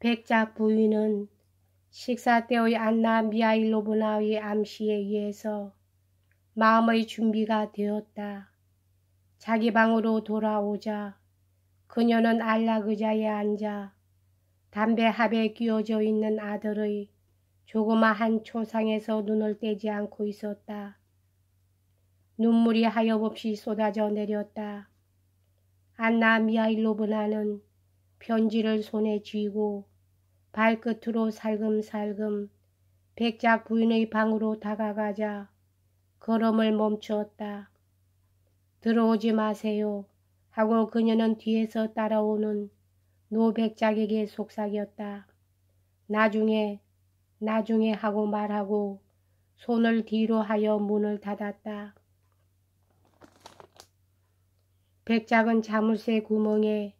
백작 부인은 식사 때의 안나 미하일로브나의 암시에 의해서 마음의 준비가 되었다. 자기 방으로 돌아오자 그녀는 안락 의자에 앉아 담배 합에 끼워져 있는 아들의 조그마한 초상에서 눈을 떼지 않고 있었다. 눈물이 하염없이 쏟아져 내렸다. 안나 미하일로브나는 편지를 손에 쥐고 발끝으로 살금살금 백작 부인의 방으로 다가가자 걸음을 멈추었다. 들어오지 마세요 하고 그녀는 뒤에서 따라오는 노백작에게 속삭였다. 나중에 하고 말하고 손을 뒤로 하여 문을 닫았다. 백작은 자물쇠 구멍에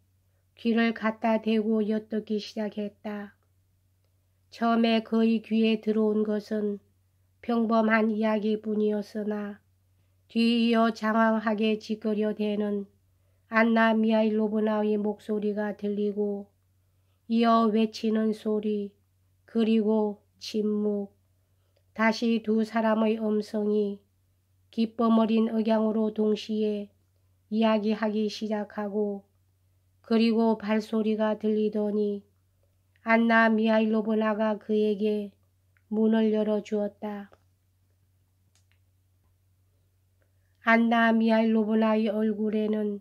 귀를 갖다 대고 엿듣기 시작했다. 처음에 그의 귀에 들어온 것은 평범한 이야기뿐이었으나 뒤이어 장황하게 짓거려대는 안나 미하일로브나의 목소리가 들리고 이어 외치는 소리, 그리고 침묵, 다시 두 사람의 음성이 기쁨 어린 억양으로 동시에 이야기하기 시작하고 그리고 발소리가 들리더니 안나 미하일로브나가 그에게 문을 열어주었다. 안나 미하일로브나의 얼굴에는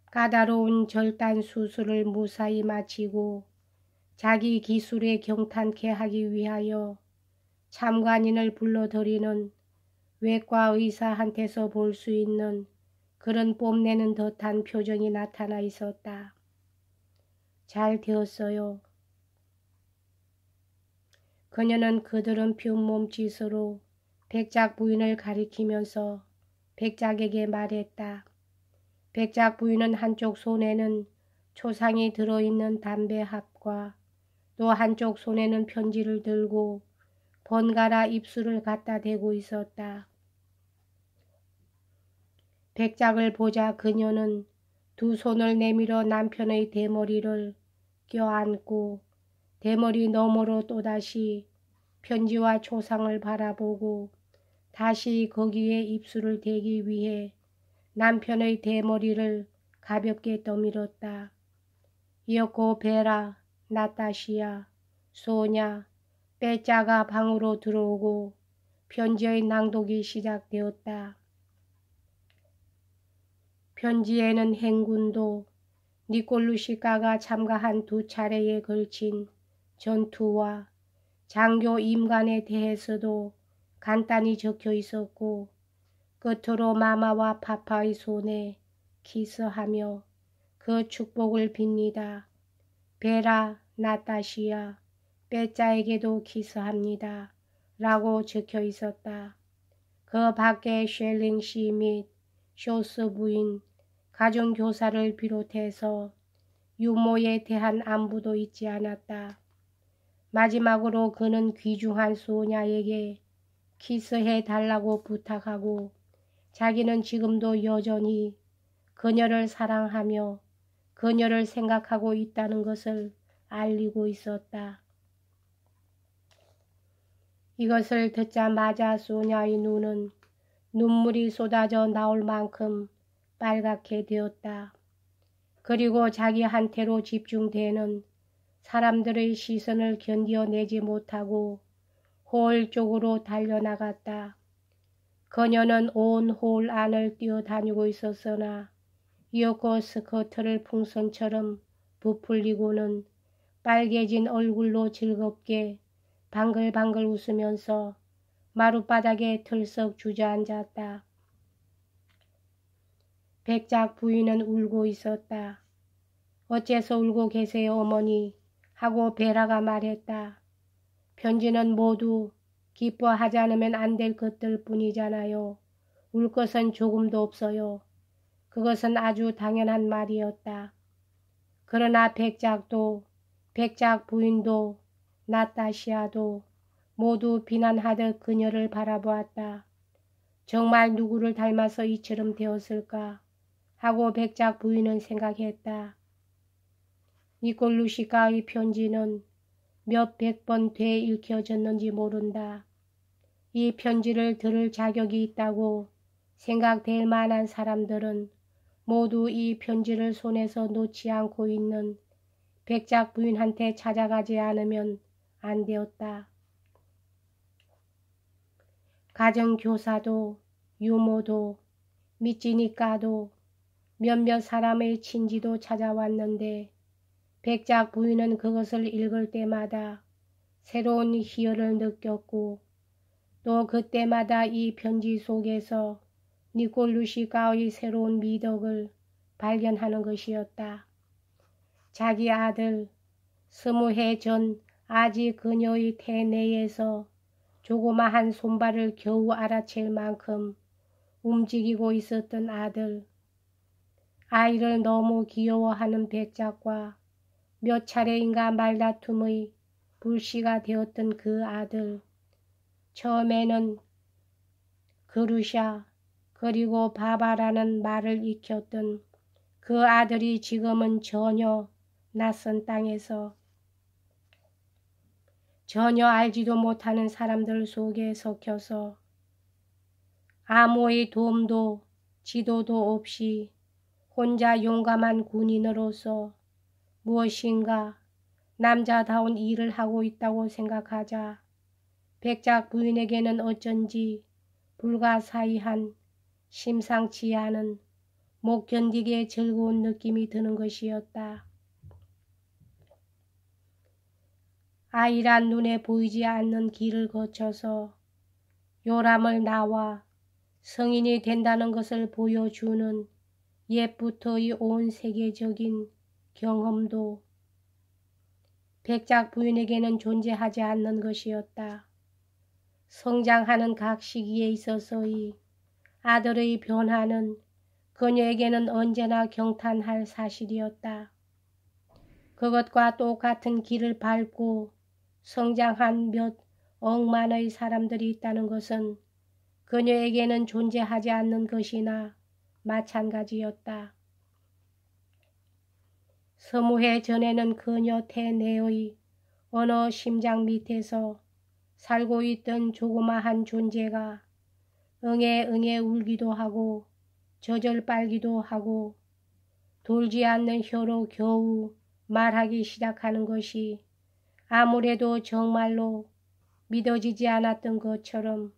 까다로운 절단 수술을 무사히 마치고 자기 기술에 경탄케 하기 위하여 참관인을 불러들이는 외과 의사한테서 볼 수 있는 그런 뽐내는 듯한 표정이 나타나 있었다. 잘 되었어요. 그녀는 그들은 퓨 몸짓으로 백작 부인을 가리키면서 백작에게 말했다. 백작 부인은 한쪽 손에는 초상이 들어있는 담배합과 또 한쪽 손에는 편지를 들고 번갈아 입술을 갖다 대고 있었다. 백작을 보자 그녀는 두 손을 내밀어 남편의 대머리를 껴안고 대머리 너머로 또다시 편지와 초상을 바라보고 다시 거기에 입술을 대기 위해 남편의 대머리를 가볍게 떠밀었다. 이었고 베라, 나타시아, 소냐, 빼짜가 방으로 들어오고 편지의 낭독이 시작되었다. 편지에는 행군도 니콜루시카가 참가한 2차례에 걸친 전투와 장교 임관에 대해서도 간단히 적혀 있었고 끝으로 마마와 파파의 손에 키스하며 그 축복을 빕니다. 베라, 나타시아, 빼짜에게도 키스합니다. 라고 적혀 있었다. 그 밖에 쉘링씨 및 쇼스 부인, 가정교사를 비롯해서 유모에 대한 안부도 잊지 않았다. 마지막으로 그는 귀중한 소냐에게 키스해 달라고 부탁하고 자기는 지금도 여전히 그녀를 사랑하며 그녀를 생각하고 있다는 것을 알리고 있었다. 이것을 듣자마자 소냐의 눈은 눈물이 쏟아져 나올 만큼 빨갛게 되었다. 그리고 자기한테로 집중되는 사람들의 시선을 견뎌내지 못하고 홀 쪽으로 달려나갔다. 그녀는 온 홀 안을 뛰어다니고 있었으나 이어코 스커트를 풍선처럼 부풀리고는 빨개진 얼굴로 즐겁게 방글방글 웃으면서 마룻바닥에 들썩 주저앉았다. 백작 부인은 울고 있었다. 어째서 울고 계세요 어머니 하고 베라가 말했다. 편지는 모두 기뻐하지 않으면 안 될 것들 뿐이잖아요. 울 것은 조금도 없어요. 그것은 아주 당연한 말이었다. 그러나 백작도, 백작 부인도, 나타시아도 모두 비난하듯 그녀를 바라보았다. 정말 누구를 닮아서 이처럼 되었을까 하고 백작 부인은 생각했다. 니콜루시카의 편지는 몇백 번 되읽혀졌는지 모른다. 이 편지를 들을 자격이 있다고 생각될 만한 사람들은 모두 이 편지를 손에서 놓지 않고 있는 백작 부인한테 찾아가지 않으면 안 되었다. 가정교사도 유모도 밑지니까도 몇몇 사람의 친지도 찾아왔는데 백작 부인은 그것을 읽을 때마다 새로운 희열을 느꼈고 또 그때마다 이 편지 속에서 니콜루시카의 새로운 미덕을 발견하는 것이었다. 자기 아들 20해 전 아직 그녀의 태내에서 조그마한 손발을 겨우 알아챌 만큼 움직이고 있었던 아들, 아이를 너무 귀여워하는 백작과 몇 차례인가 말다툼의 불씨가 되었던 그 아들, 처음에는 그루샤 그리고 바바라는 말을 익혔던 그 아들이 지금은 전혀 낯선 땅에서 전혀 알지도 못하는 사람들 속에 섞여서 아무의 도움도 지도도 없이 혼자 용감한 군인으로서 무엇인가 남자다운 일을 하고 있다고 생각하자 백작 부인에게는 어쩐지 불가사의한 심상치 않은 못 견디게 즐거운 느낌이 드는 것이었다. 아이란 눈에 보이지 않는 길을 거쳐서 요람을 나와 성인이 된다는 것을 보여주는 옛부터의 온 세계적인 경험도 백작 부인에게는 존재하지 않는 것이었다. 성장하는 각 시기에 있어서의 아들의 변화는 그녀에게는 언제나 경탄할 사실이었다. 그것과 똑같은 길을 밟고 성장한 몇 억만의 사람들이 있다는 것은 그녀에게는 존재하지 않는 것이나 마찬가지였다. 20해 전에는 그녀 태내의 어느 심장 밑에서 살고 있던 조그마한 존재가 응애 울기도 하고 젖을 빨기도 하고 돌지 않는 혀로 겨우 말하기 시작하는 것이 아무래도 정말로 믿어지지 않았던 것처럼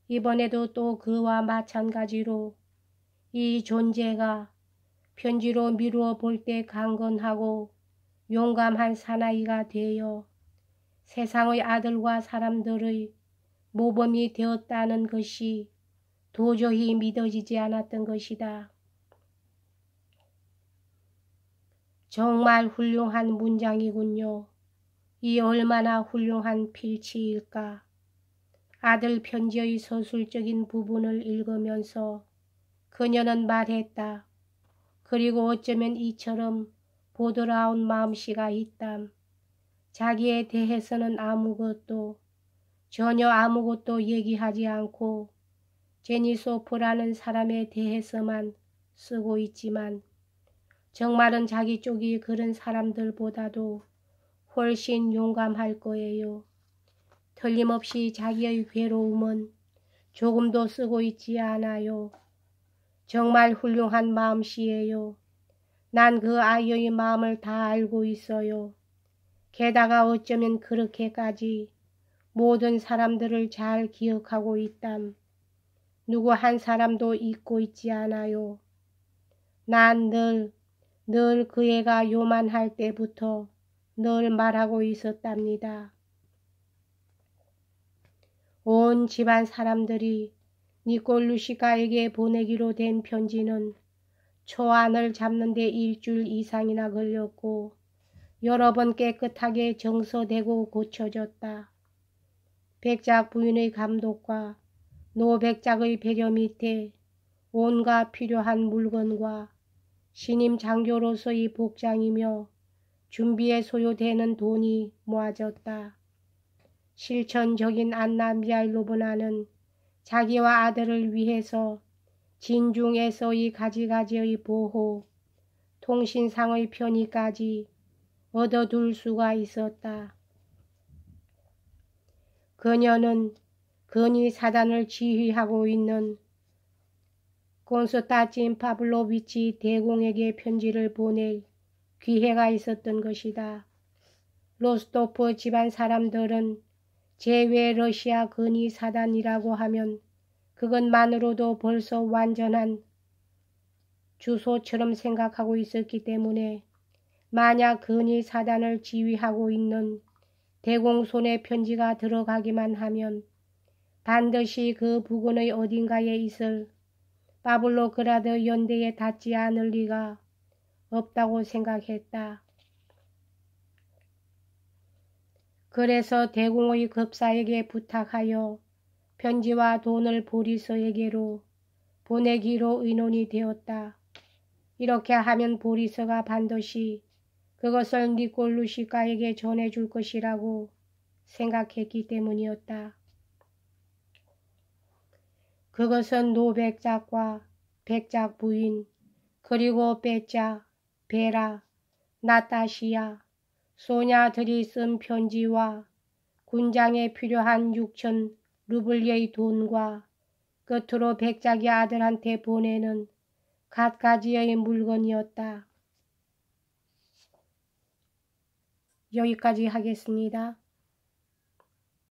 이번에도 또 그와 마찬가지로 이 존재가 편지로 미루어 볼 때 강건하고 용감한 사나이가 되어 세상의 아들과 사람들의 모범이 되었다는 것이 도저히 믿어지지 않았던 것이다. 정말 훌륭한 문장이군요. 이 얼마나 훌륭한 필치일까. 아들 편지의 서술적인 부분을 읽으면서 그녀는 말했다. 그리고 어쩌면 이처럼 보드라운 마음씨가 있담. 자기에 대해서는 전혀 아무것도 얘기하지 않고 제니소프라는 사람에 대해서만 쓰고 있지만 정말은 자기 쪽이 그런 사람들보다도 훨씬 용감할 거예요. 틀림없이 자기의 괴로움은 조금도 쓰고 있지 않아요. 정말 훌륭한 마음씨예요. 난 그 아이의 마음을 다 알고 있어요. 게다가 어쩌면 그렇게까지 모든 사람들을 잘 기억하고 있담. 누구 한 사람도 잊고 있지 않아요. 난 늘 그 애가 요만할 때부터 늘 말하고 있었답니다. 온 집안 사람들이 니콜루시카에게 보내기로 된 편지는 초안을 잡는데 일주일 이상이나 걸렸고 여러 번 깨끗하게 정서되고 고쳐졌다. 백작 부인의 감독과 노백작의 배려 밑에 온갖 필요한 물건과 신임 장교로서의 복장이며 준비에 소요되는 돈이 모아졌다. 실천적인 안나 미하일로브나는 자기와 아들을 위해서 진중에서의 가지가지의 보호, 통신상의 편의까지 얻어둘 수가 있었다. 그녀는 근히 사단을 지휘하고 있는 콘스탄틴 파블로비치 대공에게 편지를 보낼 기회가 있었던 것이다. 로스토프 집안 사람들은 제외 러시아 근위 사단이라고 하면 그것만으로도 벌써 완전한 주소처럼 생각하고 있었기 때문에 만약 근위 사단을 지휘하고 있는 대공 손에 편지가 들어가기만 하면 반드시 그 부근의 어딘가에 있을 파블로그라드 연대에 닿지 않을 리가 없다고 생각했다. 그래서 대공의 급사에게 부탁하여 편지와 돈을 보리서에게로 보내기로 의논이 되었다. 이렇게 하면 보리서가 반드시 그것을 니콜루시카에게 전해줄 것이라고 생각했기 때문이었다. 그것은 노백작과 백작 부인, 그리고 백작, 베라, 나타시아, 소냐들이 쓴 편지와 군장에 필요한 6천 루블리의 돈과 끝으로 백작이 아들한테 보내는 갖가지의 물건이었다. 여기까지 하겠습니다.